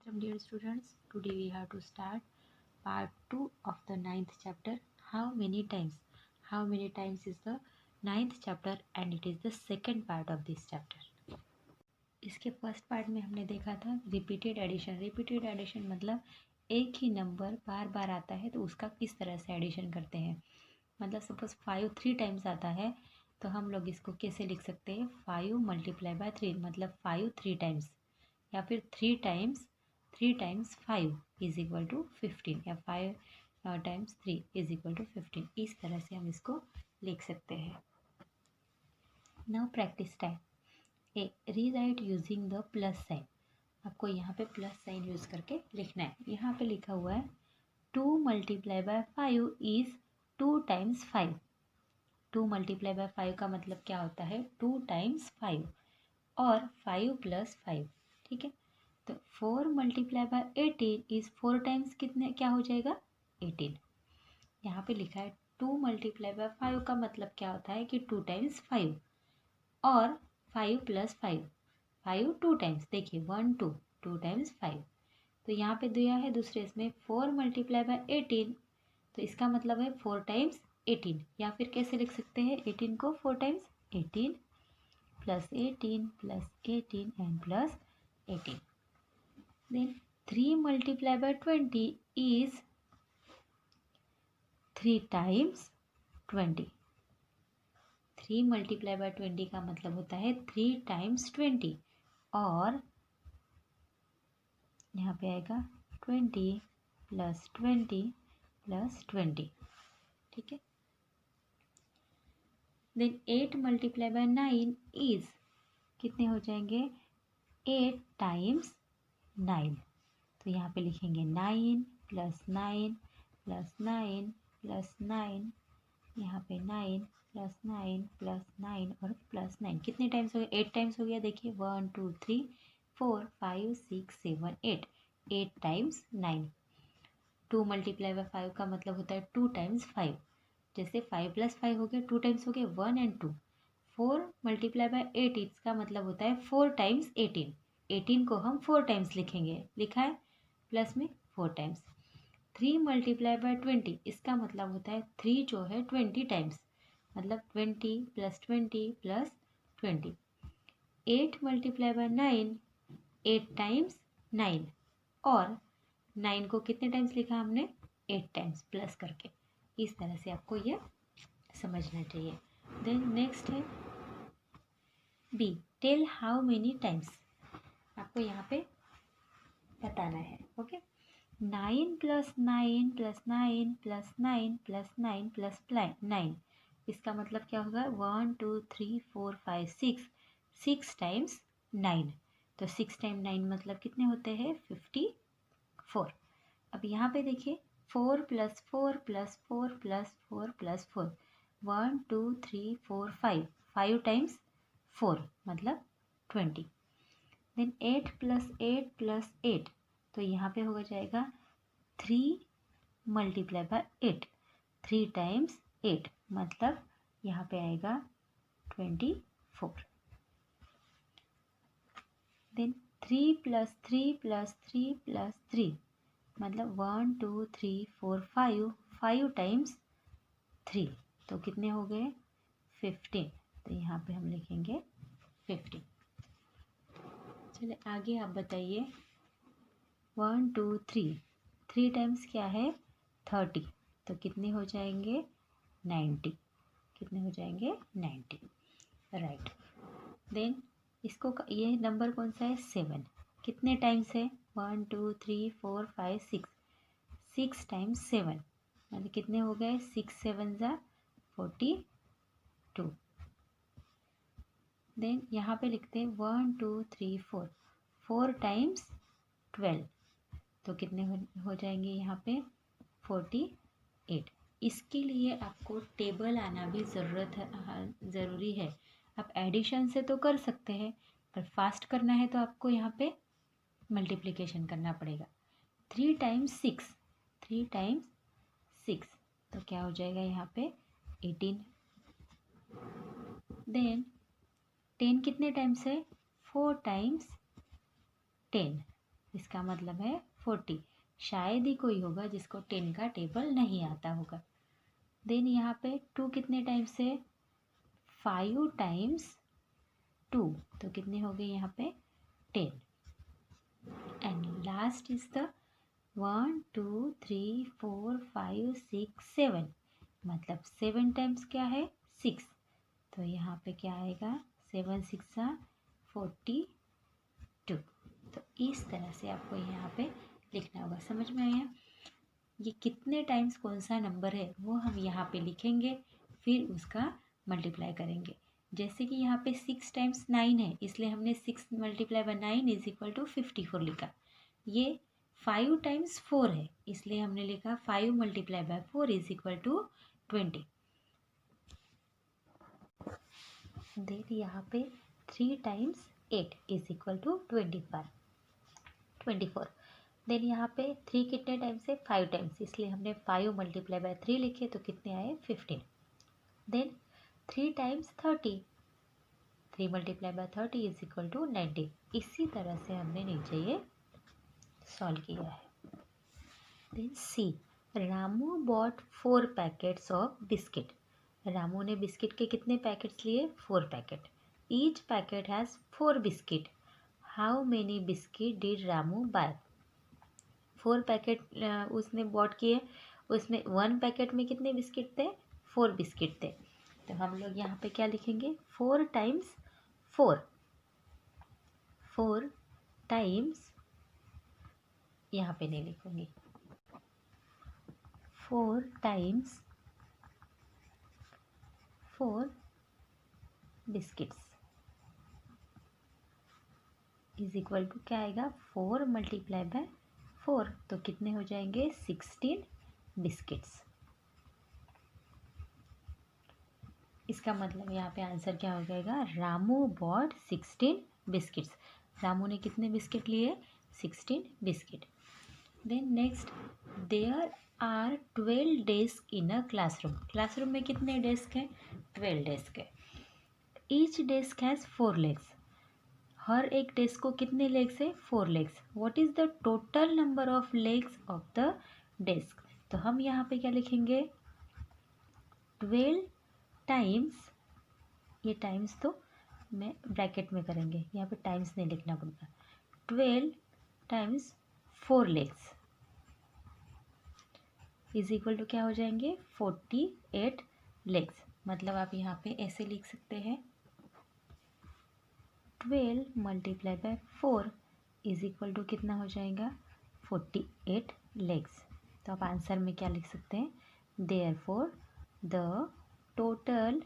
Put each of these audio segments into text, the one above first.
Welcome dear students. Today we have to start part 2 of the ninth chapter. How many times? How many times is the ninth chapter and it is the second part of this chapter. इसके first part में हमने देखा था repeated addition. Repeated addition मतलब एक ही number बार बार आता है तो उसका किस तरह से एडिशन करते हैं. मतलब सपोज 5 3 टाइम्स आता है तो हम लोग इसको कैसे लिख सकते हैं 5 मल्टीप्लाई बाय 3 मतलब 5 3 टाइम्स या फिर 3 टाइम्स 5 इज इक्वल टू 15 या 5 टाइम्स 3 इज इक्वल टू 15. इस तरह से हम इसको लिख सकते हैं. Now practice time. A rewrite using the plus sign. आपको यहाँ पे प्लस साइन यूज करके लिखना है. यहाँ पे लिखा हुआ है 2 multiply by 5 is 2 times 5. 2 multiply by 5 का मतलब क्या होता है 2 टाइम्स 5 और 5 प्लस 5. ठीक है. तो 4 मल्टीप्लाई बाय 18 इज 4 टाइम्स कितने क्या हो जाएगा 18. यहाँ पे लिखा है 2 मल्टीप्लाई बाय 5 का मतलब क्या होता है कि 2 टाइम्स 5 और 5 प्लस 5 5 2 टाइम्स. देखिए 1 2 2 टाइम्स 5. तो यहाँ पे दिया है दूसरे इसमें 4 मल्टीप्लाई बाय 18 तो इसका मतलब है 4 टाइम्स 18 या फिर कैसे लिख सकते हैं 18 को 4 times 18 plus 18 plus 18 and plus 18. Then 3 multiplied by 20 is 3 times 20. 3 multiplied by 20 का मतलब होता है 3 टाइम्स 20 और यहाँ पे आएगा 20 प्लस 20 प्लस 20. ठीक है. देन 8 मल्टीप्लाई बाय 9 इज कितने हो जाएंगे 8 टाइम्स 9. तो यहाँ पे लिखेंगे 9 प्लस 9 प्लस 9 प्लस 9 यहाँ पे 9 प्लस 9 प्लस 9 और प्लस 9. कितने टाइम्स हो गया 8 टाइम्स हो गया. देखिए 1 2 3 4 5 6 7 8 8 टाइम्स 9. 2 मल्टीप्लाई बाय 5 का मतलब होता है 2 टाइम्स 5. जैसे 5 प्लस 5 हो गया 2 टाइम्स हो गए 1 एंड 2. 4 मल्टीप्लाई बाय 8 इसका मतलब होता है 4 टाइम्स 18. 18 को हम 4 टाइम्स लिखेंगे. लिखा है प्लस में 4 टाइम्स. 3 मल्टीप्लाई बाय 20 इसका मतलब होता है 3 जो है 20 टाइम्स मतलब 20 plus 20 plus 20. 8 multiply by 9 8 times 9 और 9 को कितने टाइम्स लिखा हमने 8 टाइम्स प्लस करके. इस तरह से आपको ये समझना चाहिए. देन नेक्स्ट है B tell how many times. आपको यहाँ पे बताना है. Okay. 9 plus 9 plus 9 plus 9 plus 9 plus 9 इसका मतलब क्या होगा 1 2 3 4 5 6 6 टाइम्स 9. तो 6 टाइम 9 मतलब कितने होते हैं 54. अब यहाँ पे देखिए 4 plus 4 plus 4 plus 4 plus 4 1 2 3 4 5 5 times 4 मतलब 20. देन 8 प्लस 8 प्लस 8 तो यहाँ पे हो जाएगा 3 मल्टीप्लाई बाय 8 3 टाइम्स 8 मतलब यहाँ पे आएगा 24. देन 3 प्लस 3 प्लस 3 प्लस 3 मतलब 1 2 3 4 5 5 टाइम्स 3 तो कितने हो गए 15. तो यहाँ पे हम लिखेंगे 15. चलिए आगे आप बताइए 1 2 3 3 टाइम्स क्या है 30 तो कितने हो जाएंगे 90. कितने हो जाएंगे 90. राइट. देन इसको ये नंबर कौन सा है 7 कितने टाइम्स है 1 2 3 4 5 6 6 टाइम्स 7 मतलब कितने हो गए 6 7 ज़ा 42. देन यहाँ पे लिखते हैं 1 2 3 4 4 टाइम्स 12 तो कितने हो जाएंगे यहाँ पे 48. इसके लिए आपको टेबल आना भी ज़रूरी है. आप एडिशन से तो कर सकते हैं पर फास्ट करना है तो आपको यहाँ पे मल्टीप्लिकेशन करना पड़ेगा. 3 टाइम्स 6 3 टाइम्स 6 तो क्या हो जाएगा यहाँ पे 18. देन 10 कितने टाइम्स है 4 टाइम्स 10 इसका मतलब है 40। शायद ही कोई होगा जिसको 10 का टेबल नहीं आता होगा। देन यहाँ पे 2 कितने टाइम्स है? 5 टाइम्स 2, तो कितने हो गए यहाँ पे? 10। एंड लास्ट इज द 1 2 3 4 5 6 7, मतलब 7 टाइम्स क्या है? 6। तो यहाँ पे क्या आएगा? 7 6 42। तो इस तरह से आपको यहाँ पे लिखना होगा। समझ में आया? ये कितने टाइम्स कौन सा नंबर है वो हम यहाँ पे लिखेंगे, फिर उसका मल्टीप्लाई करेंगे। जैसे कि यहाँ पे 6 टाइम्स 9 है, इसलिए हमने 6 multiply by 9 is equal to 54 लिखा। ये 5 टाइम्स 4 है, इसलिए हमने लिखा 5 multiply by 4 is equal to 20। Then यहाँ पे 3 times 8 is equal to 24। Then यहाँ पे 3 कितने टाइम्स है? 5 टाइम्स, इसलिए हमने 5 मल्टीप्लाई बाय 3 लिखे, तो कितने आए? 15। Then 3 times 30, 3 multiply by 30 is equal to 19। इसी तरह से हमने नीचे ये सॉल्व किया है। Then C, Ramu bought 4 packets of biscuit. Ramu ने बिस्किट के कितने पैकेट्स लिए? 4 packet. Each packet has 4 biscuit. How many biscuit did Ramu buy? 4 packet उसने बॉट किए, उसमें 1 पैकेट में कितने बिस्किट थे? 4 बिस्किट थे। तो हम लोग यहाँ पे क्या लिखेंगे? 4 टाइम्स 4, 4 टाइम्स, यहाँ पे नहीं लिखूंगी, 4 times 4 biscuits is equal to क्या आएगा? 4 मल्टीप्लाई बाय 4, तो कितने हो जाएंगे? 16 बिस्किट्स। इसका मतलब यहाँ पे आंसर क्या हो जाएगा? Ramu bot 16 biscuits. रामू ने कितने बिस्किट लिए? 16 biscuit. Then next, there are 12 desk in a classroom. Classroom में कितने डेस्क हैं? 12 डेस्क है। Each desk has 4 legs. हर एक डेस्क को कितने लेग्स है? 4 legs. What is the total number of legs of the desk? तो हम यहाँ पे क्या लिखेंगे? 12 टाइम्स, ये टाइम्स तो मैं ब्रैकेट में करेंगे, यहाँ पे टाइम्स नहीं लिखना पड़ता। 12 times 4 legs is equal to क्या हो जाएंगे? 48 लेग्स। मतलब आप यहाँ पे ऐसे लिख सकते हैं, 12 multiply by 4 is equal to कितना हो जाएगा? 48 लेग्स। तो आप आंसर में क्या लिख सकते हैं? Therefore the total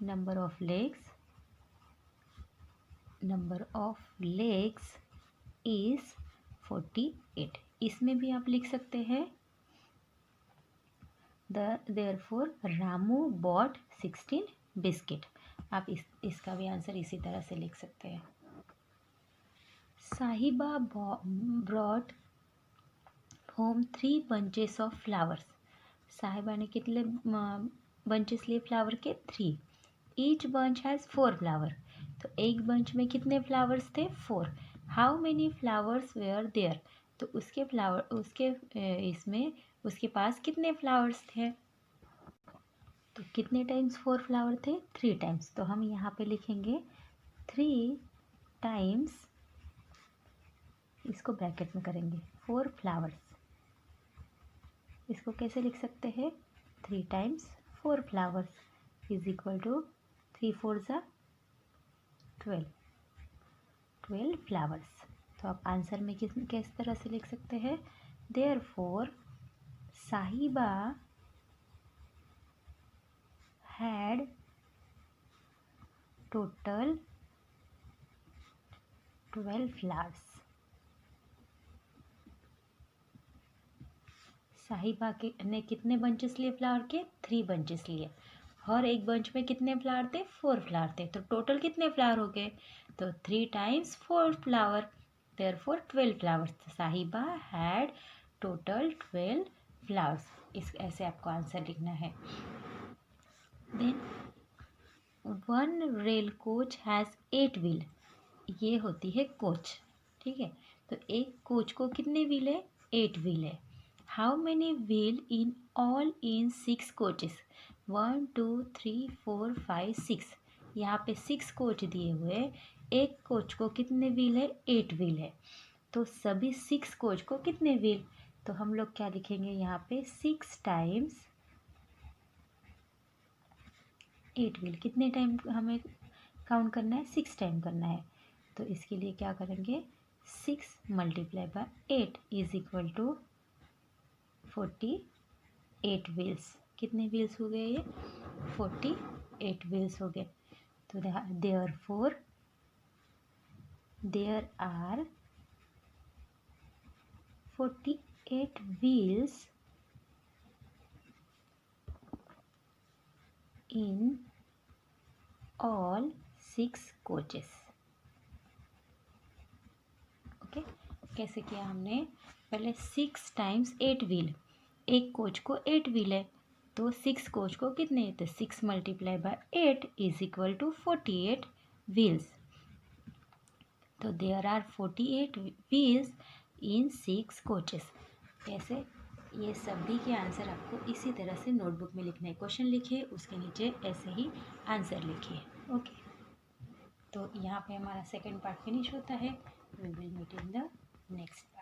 number of legs is 48। इसमें भी आप लिख सकते हैं देयरफॉर रामू बॉट 16 बिस्किट। आप इसका भी आंसर इसी तरह से लिख सकते हैं। Sahiba brought home 3 bunches of flowers. Sahiba ने कितने बंचेस लिए फ्लावर के? 3। Each bunch has 4 flower. तो एक बंच में कितने फ्लावर्स थे? 4। How many flowers were there? तो इसमें उसके पास कितने फ्लावर्स थे? तो कितने टाइम्स 4 फ्लावर थे? 3 टाइम्स। तो हम यहाँ पे लिखेंगे 3 टाइम्स, इसको ब्रैकेट में करेंगे, 4 फ्लावर्स। इसको कैसे लिख सकते हैं? 3 times 4 flowers is equal to 3 4 ज़ा 12 फ्लावर्स। तो आप आंसर में किस तरह से लिख सकते हैं? देयरफॉर साहिबा हैड टोटल 12 फ्लावर्स। साहिबा ने कितने बंचेस लिए फ्लावर के? 3 बंचेस लिए। हर एक बंच में कितने फ्लावर थे? 4 फ्लावर थे। तो टोटल कितने फ्लावर हो गए? तो 3 times 4 flower, therefore 12 flowers. Sahiba had total 12 flowers. इस ऐसे आपको आंसर लिखना है। Then 1 rail coach has 8 wheel. ये होती है कोच। ठीक है। तो एक कोच को कितने व्हील है? 8 व्हील है। How many wheel in all in 6 coaches? 1 2 3 4 5 6। यहाँ पे 6 कोच दिए हुए। एक कोच को कितने व्हील है? 8 व्हील है। तो सभी 6 कोच को कितने व्हील? तो हम लोग क्या लिखेंगे यहाँ पे? 6 टाइम्स 8 व्हील। कितने टाइम हमें काउंट करना है? 6 टाइम करना है। तो इसके लिए क्या करेंगे? 6 multiply by 8 is equal to 48 wheels. कितने व्हील्स हो गए ये? 48 व्हील्स हो गए। तो therefore there are 48 wheels in all 6 coaches. Okay, कैसे किया हमने? पहले 6 टाइम्स 8 व्हील। एक कोच को 8 व्हील है, तो 6 कोच को कितने? तो 6 multiply by 8 is equal to 48 wheels. तो there are 48 wheels in 6 coaches. कैसे? ये सभी के आंसर आपको इसी तरह से नोटबुक में लिखना है। क्वेश्चन लिखिए, उसके नीचे ऐसे ही आंसर लिखिए। ओके, तो यहाँ पे हमारा सेकंड पार्ट फिनिश होता है। We will meet in the next part.